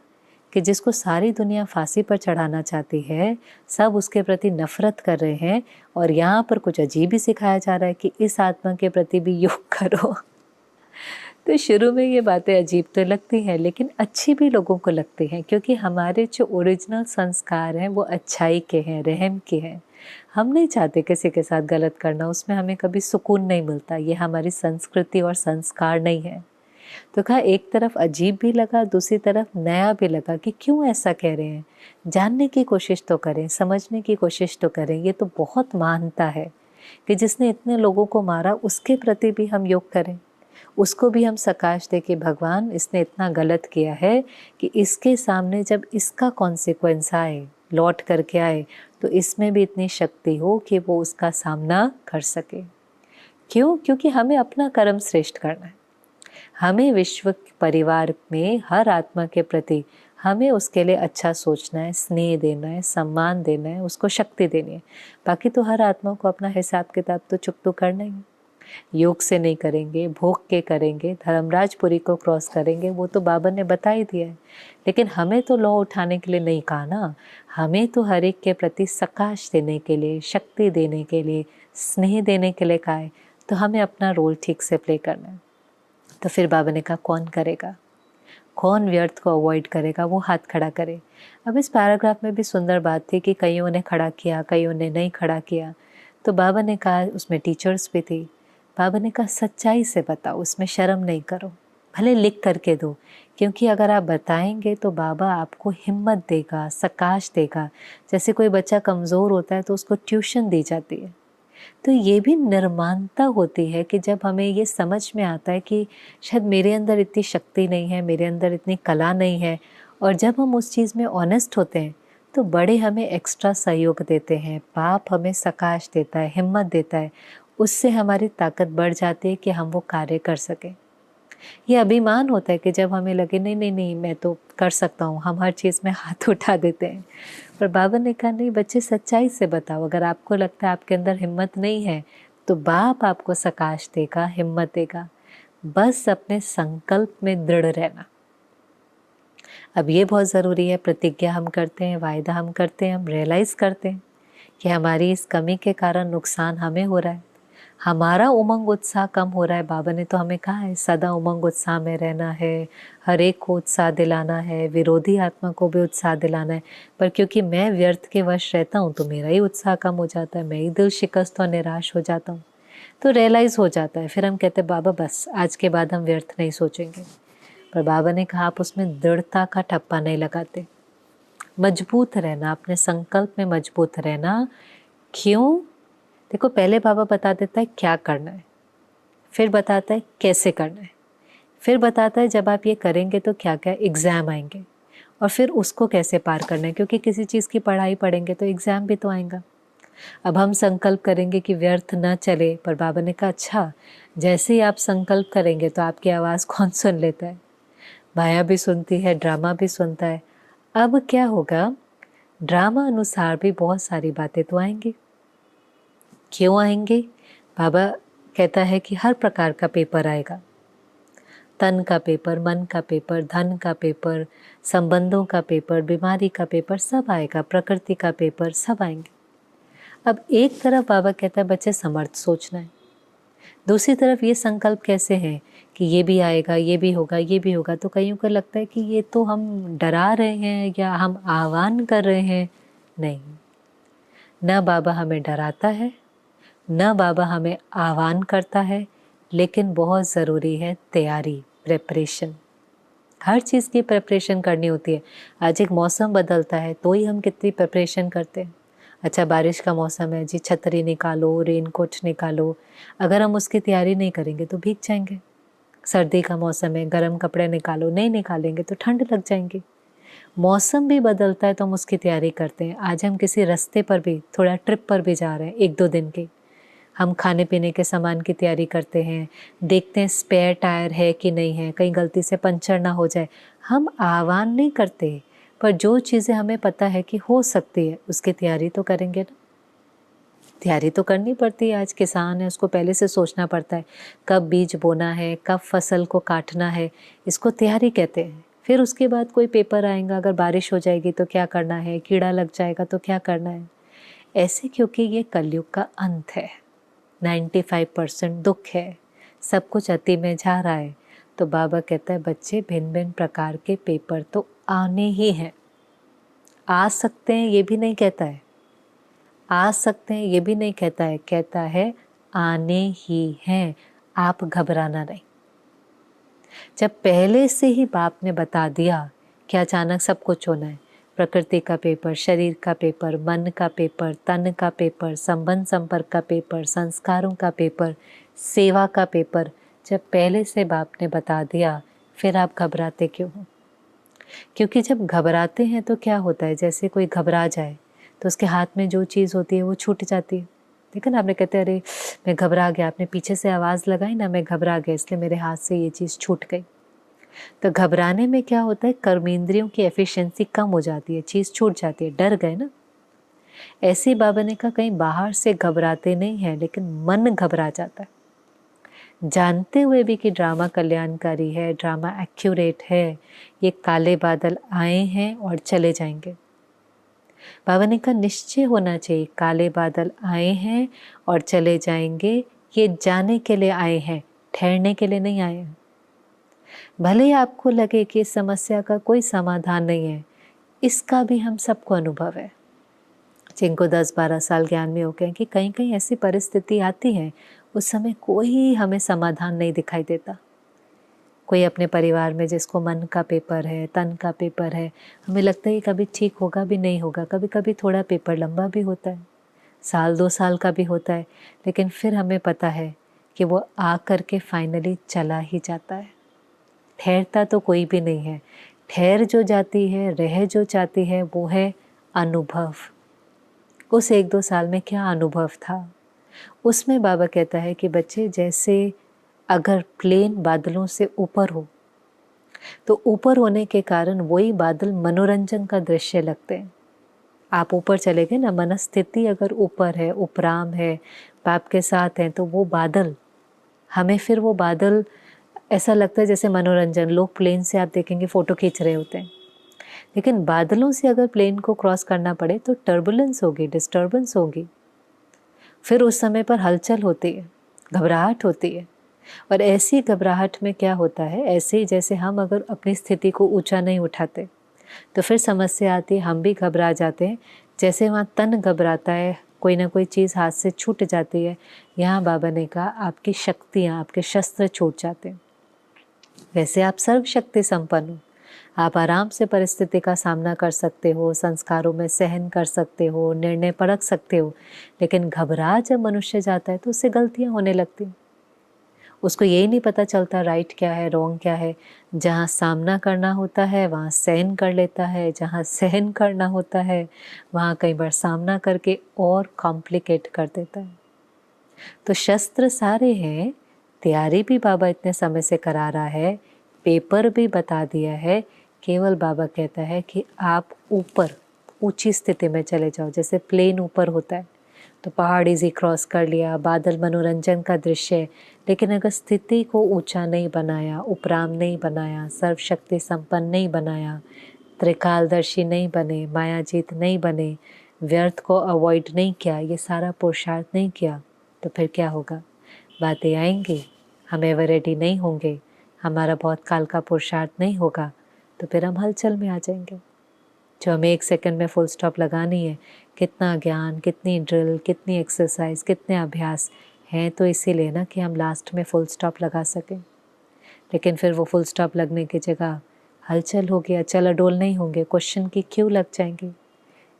कि जिसको सारी दुनिया फांसी पर चढ़ाना चाहती है, सब उसके प्रति नफरत कर रहे हैं, और यहाँ पर कुछ अजीब ही सिखाया जा रहा है कि इस आत्मा के प्रति भी योग करो। तो शुरू में ये बातें अजीब तो लगती हैं, लेकिन अच्छी भी लोगों को लगती हैं, क्योंकि हमारे जो ओरिजिनल संस्कार हैं वो अच्छाई के हैं, रहम के हैं। हम नहीं चाहते किसी के साथ गलत करना, उसमें हमें कभी सुकून नहीं मिलता। ये हमारी संस्कृति और संस्कार नहीं है। तो कहा, एक तरफ अजीब भी लगा, दूसरी तरफ नया भी लगा कि क्यों ऐसा कह रहे हैं। जानने की कोशिश तो करें, समझने की कोशिश तो करें। ये तो बहुत महानता है कि जिसने इतने लोगों को मारा उसके प्रति भी हम योग करें, उसको भी हम सकाश दे कि भगवान इसने इतना गलत किया है कि इसके सामने जब इसका कॉन्सिक्वेंस आए, लौट करके आए, तो इसमें भी इतनी शक्ति हो कि वो उसका सामना कर सके। क्यों? क्योंकि हमें अपना कर्म श्रेष्ठ करना है। हमें विश्व परिवार में हर आत्मा के प्रति हमें उसके लिए अच्छा सोचना है, स्नेह देना है, सम्मान देना है, उसको शक्ति देनी है। बाकी तो हर आत्मा को अपना हिसाब किताब तो चुकतो करना ही। योग से नहीं करेंगे, भोग के करेंगे, धर्मराजपुरी को क्रॉस करेंगे, वो तो बाबा ने बता ही दिया है। लेकिन हमें तो लौ उठाने के लिए नहीं कहा ना, हमें तो हर एक के प्रति सकाश देने के लिए, शक्ति देने के लिए, स्नेह देने के लिए कहा है। तो हमें अपना रोल ठीक से प्ले करना है। तो फिर बाबा ने कहा, कौन करेगा, कौन व्यर्थ को अवॉइड करेगा, वो हाथ खड़ा करे। अब इस पैराग्राफ में भी सुंदर बात थी कि कईयों ने खड़ा किया, कईयों ने नहीं खड़ा किया। तो बाबा ने कहा, उसमें टीचर्स भी थी, बाबा ने कहा सच्चाई से बताओ, उसमें शर्म नहीं करो, भले लिख करके दो, क्योंकि अगर आप बताएंगे तो बाबा आपको हिम्मत देगा, सकाश देगा। जैसे कोई बच्चा कमज़ोर होता है तो उसको ट्यूशन दी जाती है। तो ये भी निर्माणता होती है कि जब हमें ये समझ में आता है कि शायद मेरे अंदर इतनी शक्ति नहीं है, मेरे अंदर इतनी कला नहीं है, और जब हम उस चीज़ में ऑनेस्ट होते हैं तो बड़े हमें एक्स्ट्रा सहयोग देते हैं, बाप हमें सकाश देता है, हिम्मत देता है। उससे हमारी ताकत बढ़ जाती है कि हम वो कार्य कर सकें। ये अभिमान होता है कि जब हमें लगे नहीं नहीं नहीं मैं तो कर सकता हूँ, हम हर चीज़ में हाथ उठा देते हैं। पर बाबा ने कहा नहीं बच्चे, सच्चाई से बताओ। अगर आपको लगता है आपके अंदर हिम्मत नहीं है तो बाप आपको सकाश देगा, हिम्मत देगा। बस अपने संकल्प में दृढ़ रहना। अब ये बहुत ज़रूरी है, प्रतिज्ञा हम करते हैं, वायदा हम करते हैं, हम रियलाइज़ करते हैं कि हमारी इस कमी के कारण नुकसान हमें हो रहा है, हमारा उमंग उत्साह कम हो रहा है। बाबा ने तो हमें कहा है सदा उमंग उत्साह में रहना है, हर एक को उत्साह दिलाना है, विरोधी आत्मा को भी उत्साह दिलाना है। पर क्योंकि मैं व्यर्थ के वश रहता हूँ तो मेरा ही उत्साह कम हो जाता है, मैं ही दिल शिकस्त और निराश हो जाता हूँ। तो रियलाइज़ हो जाता है, फिर हम कहते हैं बाबा बस आज के बाद हम व्यर्थ नहीं सोचेंगे। पर बाबा ने कहा आप उसमें दृढ़ता का ठप्पा नहीं लगाते, मजबूत रहना, अपने संकल्प में मजबूत रहना। क्यों? देखो, पहले बाबा बता देता है क्या करना है, फिर बताता है कैसे करना है, फिर बताता है जब आप ये करेंगे तो क्या क्या एग्ज़ाम आएंगे, और फिर उसको कैसे पार करना है, क्योंकि किसी चीज़ की पढ़ाई पढ़ेंगे तो एग्ज़ाम भी तो आएगा। अब हम संकल्प करेंगे कि व्यर्थ न चले, पर बाबा ने कहा अच्छा, जैसे ही आप संकल्प करेंगे तो आपकी आवाज़ कौन सुन लेता है? माया भी सुनती है, ड्रामा भी सुनता है। अब क्या होगा, ड्रामा अनुसार भी बहुत सारी बातें तो आएंगी। क्यों आएंगे? बाबा कहता है कि हर प्रकार का पेपर आएगा, तन का पेपर, मन का पेपर, धन का पेपर, संबंधों का पेपर, बीमारी का पेपर, सब आएगा, प्रकृति का पेपर, सब आएंगे। अब एक तरफ बाबा कहता है बच्चे समर्थ सोचना है, दूसरी तरफ ये संकल्प कैसे है कि ये भी आएगा, ये भी होगा, ये भी होगा। तो कईयों को लगता है कि ये तो हम डरा रहे हैं या हम आह्वान कर रहे हैं। नहीं, न बाबा हमें डराता है, न बाबा हमें आह्वान करता है, लेकिन बहुत ज़रूरी है तैयारी, प्रेपरेशन। हर चीज़ की प्रेपरेशन करनी होती है। आज एक मौसम बदलता है तो ही हम कितनी प्रेपरेशन करते हैं। अच्छा, बारिश का मौसम है जी, छतरी निकालो, रेनकोट निकालो। अगर हम उसकी तैयारी नहीं करेंगे तो भीग जाएंगे। सर्दी का मौसम है, गर्म कपड़े निकालो, नहीं निकालेंगे तो ठंड लग जाएंगी। मौसम भी बदलता है तो हम उसकी तैयारी करते हैं। आज हम किसी रास्ते पर भी, थोड़ा ट्रिप पर भी जा रहे हैं 1-2 दिन की, हम खाने पीने के सामान की तैयारी करते हैं, देखते हैं स्पेयर टायर है कि नहीं है, कहीं गलती से पंचर ना हो जाए। हम आह्वान नहीं करते, पर जो चीज़ें हमें पता है कि हो सकती है उसकी तैयारी तो करेंगे ना। तैयारी तो करनी पड़ती है। आज किसान है, उसको पहले से सोचना पड़ता है कब बीज बोना है, कब फसल को काटना है, इसको तैयारी कहते हैं। फिर उसके बाद कोई पेपर आएगा, अगर बारिश हो जाएगी तो क्या करना है, कीड़ा लग जाएगा तो क्या करना है। ऐसे क्योंकि ये कलयुग का अंत है, 95% दुख है, सब कुछ अति में जा रहा है। तो बाबा कहता है बच्चे भिन्न भिन्न प्रकार के पेपर तो आने ही हैं। आ सकते हैं ये भी नहीं कहता है, आ सकते हैं ये भी नहीं कहता है, कहता है आने ही हैं, आप घबराना नहीं। जब पहले से ही बाप ने बता दिया कि अचानक सब कुछ होना है, प्रकृति का पेपर, शरीर का पेपर, मन का पेपर, तन का पेपर, संबंध संपर्क का पेपर, संस्कारों का पेपर, सेवा का पेपर, जब पहले से बाप ने बता दिया, फिर आप घबराते क्यों हो? क्योंकि जब घबराते हैं तो क्या होता है, जैसे कोई घबरा जाए तो उसके हाथ में जो चीज़ होती है वो छूट जाती है। देखा ना, आपने कहते अरे मैं घबरा गया, आपने पीछे से आवाज़ लगाई ना, मैं घबरा गया इसलिए मेरे हाथ से ये चीज़ छूट गई। तो घबराने में क्या होता है, कर्मेंद्रियों की एफिशिएंसी कम हो जाती है, चीज़ छूट जाती है, डर गए ना। ऐसे बाबा ने कहा कहीं बाहर से घबराते नहीं हैं, लेकिन मन घबरा जाता है, जानते हुए भी कि ड्रामा कल्याणकारी है, ड्रामा एक्यूरेट है, ये काले बादल आए हैं और चले जाएंगे। बाबा ने कहा निश्चय होना चाहिए, काले बादल आए हैं और चले जाएंगे, ये जाने के लिए आए हैं, ठहरने के लिए नहीं आए हैं। भले ही आपको लगे कि इस समस्या का कोई समाधान नहीं है, इसका भी हम सबको अनुभव है। जिनको 10-12 साल ज्ञान में हो गए कि कहीं कहीं ऐसी परिस्थिति आती है, उस समय कोई हमें समाधान नहीं दिखाई देता। कोई अपने परिवार में जिसको मन का पेपर है, तन का पेपर है, हमें लगता है कभी ठीक होगा भी नहीं होगा। कभी कभी थोड़ा पेपर लंबा भी होता है, 1-2 साल का भी होता है, लेकिन फिर हमें पता है कि वो आ कर के फाइनली चला ही जाता है। ठहरता तो कोई भी नहीं है, ठहर जो जाती है, रह जो चाहती है, वो है अनुभव। उस 1-2 साल में क्या अनुभव था, उसमें बाबा कहता है कि बच्चे जैसे अगर प्लेन बादलों से ऊपर हो तो ऊपर होने के कारण वही बादल मनोरंजन का दृश्य लगते हैं। आप ऊपर चले गए ना, मनस्थिति अगर ऊपर है, उपराम है, बाप के साथ हैं, तो वो बादल हमें फिर वो बादल ऐसा लगता है जैसे मनोरंजन, लोग प्लेन से आप देखेंगे फ़ोटो खींच रहे होते हैं, लेकिन बादलों से अगर प्लेन को क्रॉस करना पड़े तो टर्बुलेंस होगी, डिस्टर्बेंस होगी, फिर उस समय पर हलचल होती है, घबराहट होती है। और ऐसी घबराहट में क्या होता है, ऐसे ही जैसे हम अगर अपनी स्थिति को ऊंचा नहीं उठाते तो फिर समस्या आती है, हम भी घबरा जाते हैं। जैसे वहाँ तन घबराता है, कोई ना कोई चीज़ हाथ से छूट जाती है, यहाँ बाबा ने कहा आपकी शक्तियाँ, आपके शस्त्र छूट जाते हैं। वैसे आप सर्वशक्ति संपन्न हो, आप आराम से परिस्थिति का सामना कर सकते हो, संस्कारों में सहन कर सकते हो, निर्णय परख सकते हो, लेकिन घबरा जब मनुष्य जाता है तो उससे गलतियाँ होने लगती हैं। उसको यही नहीं पता चलता राइट क्या है, रॉन्ग क्या है। जहाँ सामना करना होता है वहाँ सहन कर लेता है, जहाँ सहन करना होता है वहाँ कई बार सामना करके और कॉम्प्लिकेट कर देता है। तो शस्त्र सारे हैं, तैयारी भी बाबा इतने समय से करा रहा है, पेपर भी बता दिया है। केवल बाबा कहता है कि आप ऊपर ऊंची स्थिति में चले जाओ, जैसे प्लेन ऊपर होता है तो पहाड़ इजी क्रॉस कर लिया, बादल मनोरंजन का दृश्य है, लेकिन अगर स्थिति को ऊंचा नहीं बनाया, उपराम नहीं बनाया, सर्वशक्ति संपन्न नहीं बनाया, त्रिकालदर्शी नहीं बने, मायाजीत नहीं बने, व्यर्थ को अवॉइड नहीं किया, ये सारा पुरुषार्थ नहीं किया, तो फिर क्या होगा? बातें आएंगी, हम एवर रेडी नहीं होंगे, हमारा बहुत काल का पुरुषार्थ नहीं होगा, तो फिर हम हलचल में आ जाएंगे। जो हमें 1 सेकंड में फुल स्टॉप लगानी है, कितना ज्ञान, कितनी ड्रिल, कितनी एक्सरसाइज, कितने अभ्यास हैं तो इसीलिए ना कि हम लास्ट में फुल स्टॉप लगा सकें। लेकिन फिर वो फुल स्टॉप लगने की जगह हलचल हो गया, चल अडोल नहीं होंगे, क्वेश्चन की क्यों लग जाएंगी।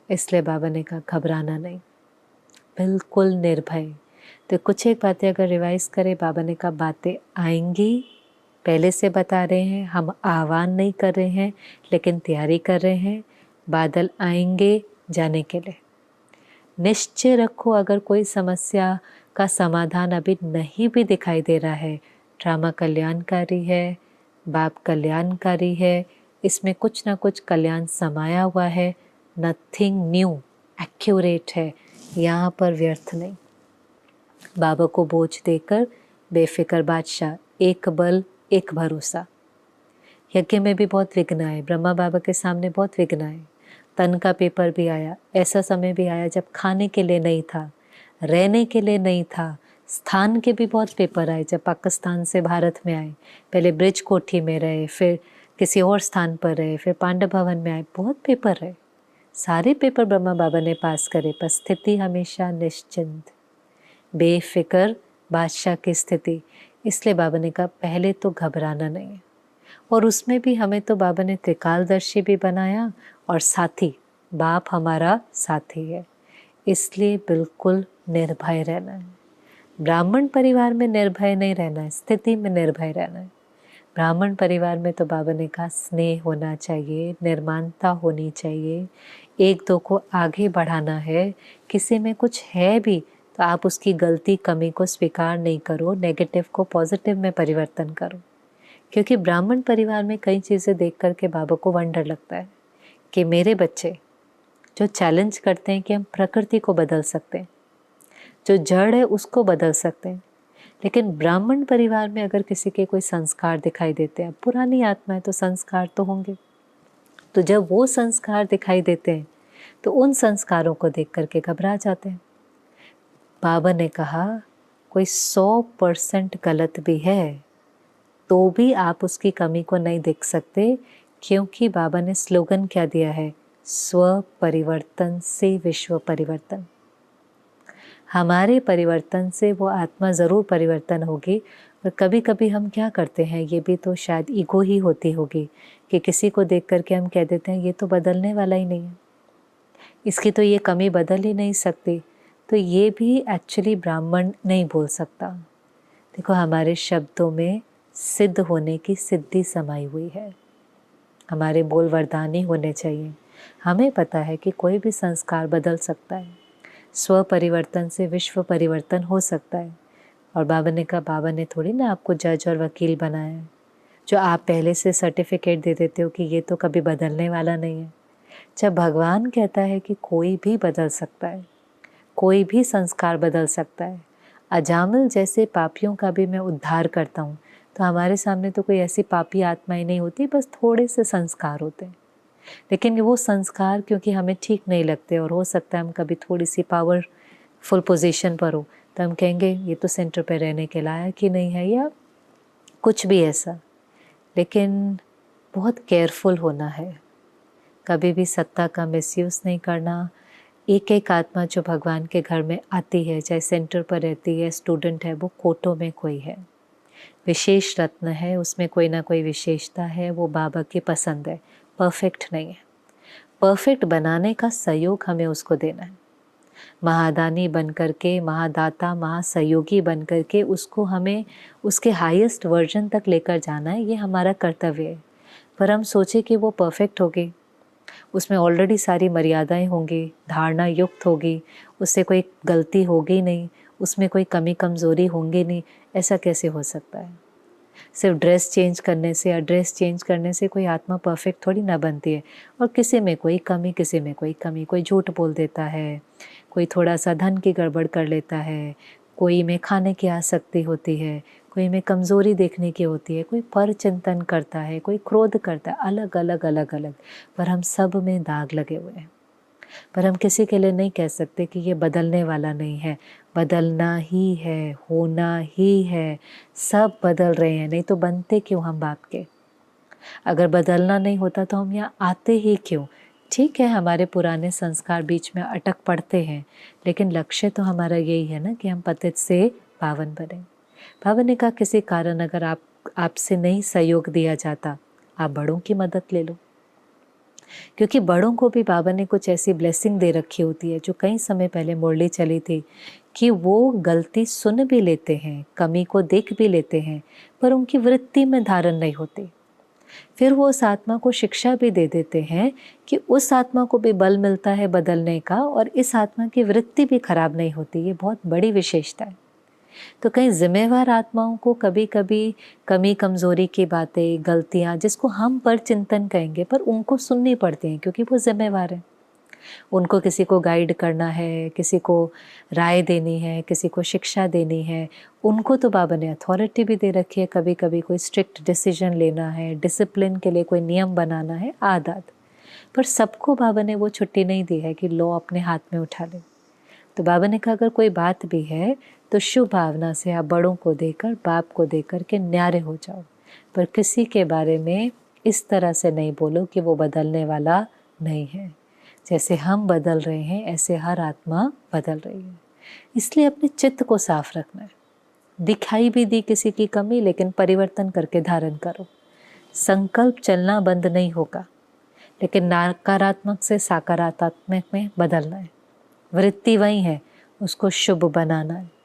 इसलिए बाबा ने कहा घबराना नहीं, बिल्कुल निर्भय। तो कुछ एक बातें अगर रिवाइज करें, बाबा ने कहा बातें आएंगी, पहले से बता रहे हैं, हम आह्वान नहीं कर रहे हैं लेकिन तैयारी कर रहे हैं। बादल आएंगे जाने के लिए। निश्चय रखो अगर कोई समस्या का समाधान अभी नहीं भी दिखाई दे रहा है, ड्रामा कल्याणकारी है, बाप कल्याणकारी है, इसमें कुछ ना कुछ कल्याण समाया हुआ है, नथिंग न्यू, एक्यूरेट है, यहाँ पर व्यर्थ नहीं। बाबा को बोझ देकर बेफिक्र बादशाह, एक बल एक भरोसा। यज्ञ में भी बहुत विघ्न आए, ब्रह्मा बाबा के सामने बहुत विघ्न आए, तन का पेपर भी आया, ऐसा समय भी आया जब खाने के लिए नहीं था, रहने के लिए नहीं था, स्थान के भी बहुत पेपर आए। जब पाकिस्तान से भारत में आए, पहले ब्रिज कोठी में रहे, फिर किसी और स्थान पर रहे, फिर पांडव भवन में आए, बहुत पेपर रहे। सारे पेपर ब्रह्मा बाबा ने पास करे, पर स्थिति हमेशा निश्चिंत, बेफिक्र बादशाह की स्थिति। इसलिए बाबा ने कहा पहले तो घबराना नहीं है। और उसमें भी हमें तो बाबा ने त्रिकालदर्शी भी बनाया और साथी, बाप हमारा साथी है, इसलिए बिल्कुल निर्भय रहना है। ब्राह्मण परिवार में निर्भय नहीं रहना है, स्थिति में निर्भय रहना है। ब्राह्मण परिवार में तो बाबा ने कहा स्नेह होना चाहिए, निर्माणता होनी चाहिए, एक दो को आगे बढ़ाना है। किसी में कुछ है भी तो आप उसकी गलती कमी को स्वीकार नहीं करो, नेगेटिव को पॉजिटिव में परिवर्तन करो। क्योंकि ब्राह्मण परिवार में कई चीज़ें देख करके बाबा को वंडर लगता है कि मेरे बच्चे जो चैलेंज करते हैं कि हम प्रकृति को बदल सकते हैं, जो जड़ है उसको बदल सकते हैं। लेकिन ब्राह्मण परिवार में अगर किसी के कोई संस्कार दिखाई देते हैं, पुरानी आत्मा है तो संस्कार तो होंगे, तो जब वो संस्कार दिखाई देते हैं तो उन संस्कारों को देख करके घबरा जाते हैं। बाबा ने कहा कोई 100% गलत भी है तो भी आप उसकी कमी को नहीं देख सकते, क्योंकि बाबा ने स्लोगन क्या दिया है, स्व परिवर्तन से विश्व परिवर्तन। हमारे परिवर्तन से वो आत्मा ज़रूर परिवर्तन होगी। और कभी कभी हम क्या करते हैं, ये भी तो शायद ईगो ही होती होगी कि किसी को देख करके हम कह देते हैं ये तो बदलने वाला ही नहीं है, इसकी तो ये कमी बदल ही नहीं सकती। तो ये भी एक्चुअली ब्राह्मण नहीं बोल सकता। देखो हमारे शब्दों में सिद्ध होने की सिद्धि समाई हुई है, हमारे बोल वरदानी होने चाहिए। हमें पता है कि कोई भी संस्कार बदल सकता है, स्व परिवर्तन से विश्व परिवर्तन हो सकता है। और बाबा ने कहा बाबा ने थोड़ी ना आपको जज और वकील बनाया है जो आप पहले से सर्टिफिकेट दे देते हो कि ये तो कभी बदलने वाला नहीं है। जब भगवान कहता है कि कोई भी बदल सकता है, कोई भी संस्कार बदल सकता है, अजामिल जैसे पापियों का भी मैं उद्धार करता हूँ, तो हमारे सामने तो कोई ऐसी पापी आत्माएं नहीं होती, बस थोड़े से संस्कार होते हैं। लेकिन वो संस्कार क्योंकि हमें ठीक नहीं लगते, और हो सकता है हम कभी थोड़ी सी पावरफुल पोजीशन पर हो, तो हम कहेंगे ये तो सेंटर पे रहने के लायक ही नहीं है, या कुछ भी ऐसा। लेकिन बहुत केयरफुल होना है, कभी भी सत्ता का मिसयूज़ नहीं करना। एक एक आत्मा जो भगवान के घर में आती है, चाहे सेंटर पर रहती है, स्टूडेंट है, वो कोटों में कोई है, विशेष रत्न है, उसमें कोई ना कोई विशेषता है, वो बाबा की पसंद है, परफेक्ट नहीं है। परफेक्ट बनाने का सहयोग हमें उसको देना है, महादानी बन करके, महादाता, महासहयोगी बन करके उसको हमें उसके हाईएस्ट वर्जन तक लेकर जाना है, ये हमारा कर्तव्य है। पर हम सोचे कि वो परफेक्ट होगी, उसमें ऑलरेडी सारी मर्यादाएं होंगी, धारणा युक्त होगी, उससे कोई गलती होगी नहीं, उसमें कोई कमी कमज़ोरी होंगी नहीं, ऐसा कैसे हो सकता है? सिर्फ ड्रेस चेंज करने से या ड्रेस चेंज करने से कोई आत्मा परफेक्ट थोड़ी ना बनती है। और किसी में कोई कमी, किसी में कोई कमी, कोई झूठ बोल देता है, कोई थोड़ा सा धन की गड़बड़ कर लेता है, कोई में खाने की आसक्ति होती है, कोई में कमज़ोरी देखने की होती है, कोई पर चिंतन करता है, कोई क्रोध करता है, अलग अलग अलग अलग, पर हम सब में दाग लगे हुए हैं। पर हम किसी के लिए नहीं कह सकते कि ये बदलने वाला नहीं है, बदलना ही है, होना ही है, सब बदल रहे हैं, नहीं तो बनते क्यों हम बाप के? अगर बदलना नहीं होता तो हम यहाँ आते ही क्यों? ठीक है, हमारे पुराने संस्कार बीच में अटक पड़ते हैं, लेकिन लक्ष्य तो हमारा यही है ना कि हम पतित से पावन बने। बाबा ने कहा किसी कारण अगर आपसे नहीं सहयोग दिया जाता, आप बड़ों की मदद ले लो, क्योंकि बड़ों को भी बाबा ने कुछ ऐसी ब्लेसिंग दे रखी होती है, जो कई समय पहले मुरली चली थी, कि वो गलती सुन भी लेते हैं, कमी को देख भी लेते हैं, पर उनकी वृत्ति में धारण नहीं होती। फिर वो उस आत्मा को शिक्षा भी दे देते हैं कि उस आत्मा को भी बल मिलता है बदलने का, और इस आत्मा की वृत्ति भी खराब नहीं होती। ये बहुत बड़ी विशेषता है। तो कहीं जिम्मेवार आत्माओं को कभी कभी कमी कमज़ोरी की बातें, गलतियाँ, जिसको हम पर चिंतन कहेंगे, पर उनको सुननी पड़ती हैं, क्योंकि वो जिम्मेवार हैं। उनको किसी को गाइड करना है, किसी को राय देनी है, किसी को शिक्षा देनी है, उनको तो बाबा ने अथॉरिटी भी दे रखी है। कभी कभी कोई स्ट्रिक्ट डिसीजन लेना है, डिसिप्लिन के लिए कोई नियम बनाना है, आदत। पर सबको बाबा ने वो छुट्टी नहीं दी है कि लॉ अपने हाथ में उठा ले। तो बाबा ने कहा अगर कोई बात भी है तो शुभ भावना से आप बड़ों को देकर, बाप को देकर के न्यारे हो जाओ, पर किसी के बारे में इस तरह से नहीं बोलो कि वो बदलने वाला नहीं है। जैसे हम बदल रहे हैं, ऐसे हर आत्मा बदल रही है। इसलिए अपने चित्त को साफ रखना है। दिखाई भी दी किसी की कमी, लेकिन परिवर्तन करके धारण करो। संकल्प चलना बंद नहीं होगा, लेकिन नकारात्मक से सकारात्मक में बदलना है। वृत्ति वही है, उसको शुभ बनाना है।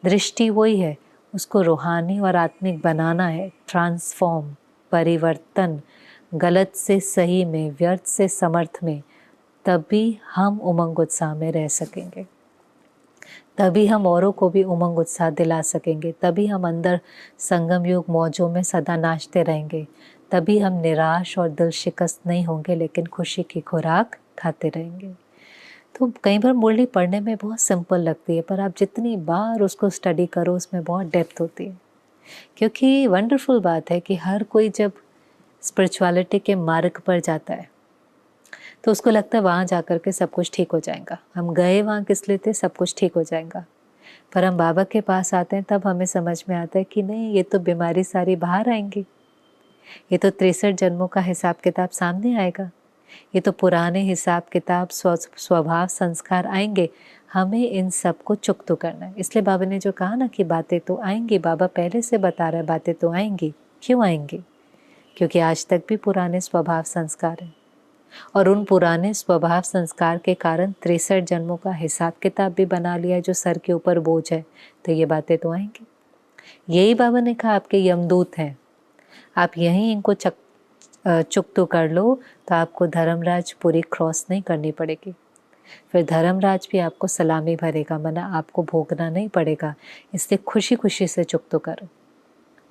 दृष्टि वही है, उसको रूहानी और आत्मिक बनाना है। ट्रांसफॉर्म, परिवर्तन, गलत से सही में, व्यर्थ से समर्थ में, तभी हम उमंग उत्साह में रह सकेंगे, तभी हम औरों को भी उमंग उत्साह दिला सकेंगे, तभी हम अंदर संगम युग मौजों में सदा नाचते रहेंगे, तभी हम निराश और दिल शिकस्त नहीं होंगे, लेकिन खुशी की खुराक खाते रहेंगे। तो कई बार मुरली पढ़ने में बहुत सिंपल लगती है, पर आप जितनी बार उसको स्टडी करो उसमें बहुत डेप्थ होती है। क्योंकि वंडरफुल बात है कि हर कोई जब स्पिरिचुअलिटी के मार्ग पर जाता है तो उसको लगता है वहाँ जा कर के सब कुछ ठीक हो जाएगा। हम गए वहाँ किस लिए थे? सब कुछ ठीक हो जाएगा। पर हम बाबा के पास आते हैं तब हमें समझ में आता है कि नहीं, ये तो बीमारी सारी बाहर आएंगी, ये तो 63 जन्मों का हिसाब किताब सामने आएगा, ये तो पुराने हिसाब किताब स्वभाव संस्कार आएंगे। हमें इन सब को चुकतो करना है। इसलिए बाबा ने जो कहा ना कि बातें तो आएंगी, बाबा पहले से बता रहा है बातें तो आएंगी। क्यों आएंगी? क्योंकि आज तक भी पुराने स्वभाव संस्कार हैं, और उन पुराने स्वभाव संस्कार के कारण 63 जन्मों का हिसाब किताब भी बना लिया जो सर के ऊपर बोझ है। तो ये बातें तो आएंगी। यही बाबा ने कहा आपके यमदूत हैं, आप यहीं इनको चुक तो कर लो तो आपको धर्मराज पूरी क्रॉस नहीं करनी पड़ेगी। फिर धर्मराज भी आपको सलामी भरेगा, मना आपको भोगना नहीं पड़ेगा। इसलिए खुशी खुशी से चुक तो करो।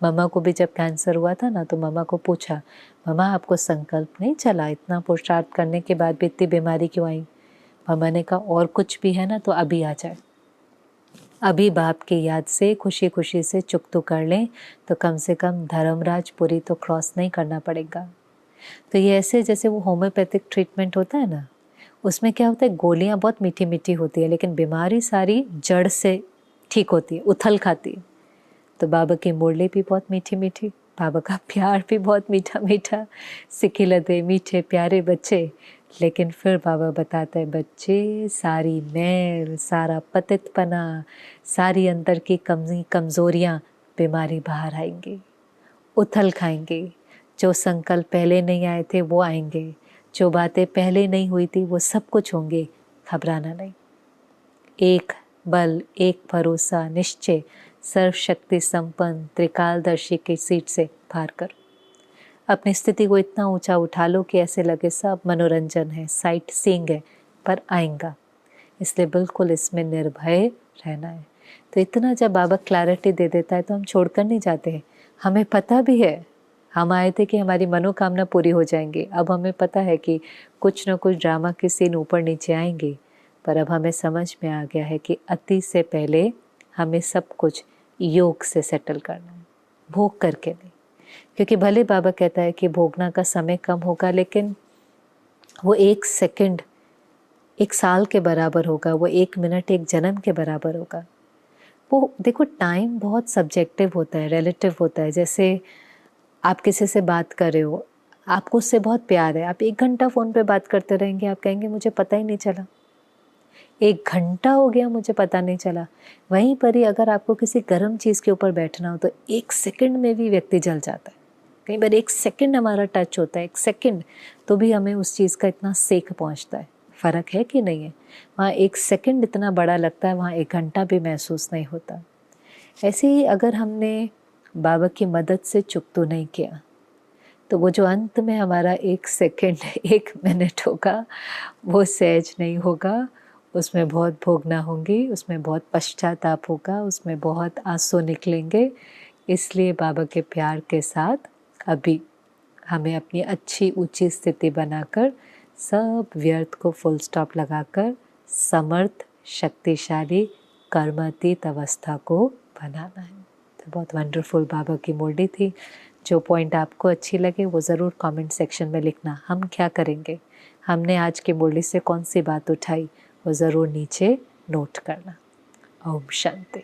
मम्मा को भी जब कैंसर हुआ था ना, तो मम्मा को पूछा, मम्मा आपको संकल्प नहीं चला, इतना पुरुषार्थ करने के बाद भी इतनी बीमारी क्यों आई? मम्मा ने कहा और कुछ भी है ना तो अभी आ जाए। अभी बाप की याद से खुशी खुशी से चुकतू कर लें तो कम से कम धर्मराजपुरी तो क्रॉस नहीं करना पड़ेगा। तो ये ऐसे जैसे वो होम्योपैथिक ट्रीटमेंट होता है ना, उसमें क्या होता है, गोलियां बहुत मीठी मीठी होती है लेकिन बीमारी सारी जड़ से ठीक होती है, उथल खाती है। तो बाबा की मुरली भी बहुत मीठी मीठी, बाबा का प्यार भी बहुत मीठा मीठा, सिकिलते मीठे प्यारे बच्चे। लेकिन फिर बाबा बताते हैं, बच्चे सारी मैल, सारा पतितपना, सारी अंदर की कमजोरियां, बीमारी बाहर आएंगी, उथल खाएंगे। जो संकल्प पहले नहीं आए थे वो आएंगे, जो बातें पहले नहीं हुई थी वो सब कुछ होंगे। घबराना नहीं। एक बल, एक भरोसा, निश्चय, सर्वशक्ति संपन्न त्रिकालदर्शी की सीट से पार करो। अपनी स्थिति को इतना ऊंचा उठा लो कि ऐसे लगे सब मनोरंजन है, साइट सीइंग है, पर आएगा। इसलिए बिल्कुल इसमें निर्भय रहना है। तो इतना जब बाबा क्लैरिटी दे देता है तो हम छोड़कर नहीं जाते हैं। हमें पता भी है, हम आए थे कि हमारी मनोकामना पूरी हो जाएंगी। अब हमें पता है कि कुछ न कुछ ड्रामा के सीन ऊपर नीचे आएंगे, पर अब हमें समझ में आ गया है कि अति से पहले हमें सब कुछ योग से सेटल करना है, भोग करके नहीं। क्योंकि भले बाबा कहता है कि भोगना का समय कम होगा, लेकिन वो 1 सेकंड 1 साल के बराबर होगा, वो 1 मिनट 1 जन्म के बराबर होगा। वो देखो, टाइम बहुत सब्जेक्टिव होता है, रिलेटिव होता है। जैसे आप किसी से बात कर रहे हो, आपको उससे बहुत प्यार है, आप 1 घंटा फ़ोन पे बात करते रहेंगे, आप कहेंगे मुझे पता ही नहीं चला, 1 घंटा हो गया मुझे पता नहीं चला। वहीं पर ही अगर आपको किसी गर्म चीज़ के ऊपर बैठना हो तो 1 सेकंड में भी व्यक्ति जल जाता है। कई बार 1 सेकंड हमारा टच होता है, 1 सेकंड, तो भी हमें उस चीज़ का इतना सेक पहुंचता है। फ़र्क है कि नहीं है? वहाँ 1 सेकंड इतना बड़ा लगता है, वहाँ 1 घंटा भी महसूस नहीं होता। ऐसे ही अगर हमने बाबा की मदद से चुकतो नहीं किया तो वो जो अंत में हमारा 1 सेकंड 1 मिनट होगा वो सहज नहीं होगा। उसमें बहुत भोगना होंगी, उसमें बहुत पश्चाताप होगा, उसमें बहुत आंसू निकलेंगे। इसलिए बाबा के प्यार के साथ अभी हमें अपनी अच्छी ऊंची स्थिति बनाकर सब व्यर्थ को फुल स्टॉप लगाकर समर्थ, शक्तिशाली, कर्मातीत अवस्था को बनाना है। तो बहुत वंडरफुल बाबा की मुरली थी। जो पॉइंट आपको अच्छी लगे वो ज़रूर कमेंट सेक्शन में लिखना। हम क्या करेंगे, हमने आज की मुरली से कौन सी बात उठाई, वो ज़रूर नीचे नोट करना। ओम शांति।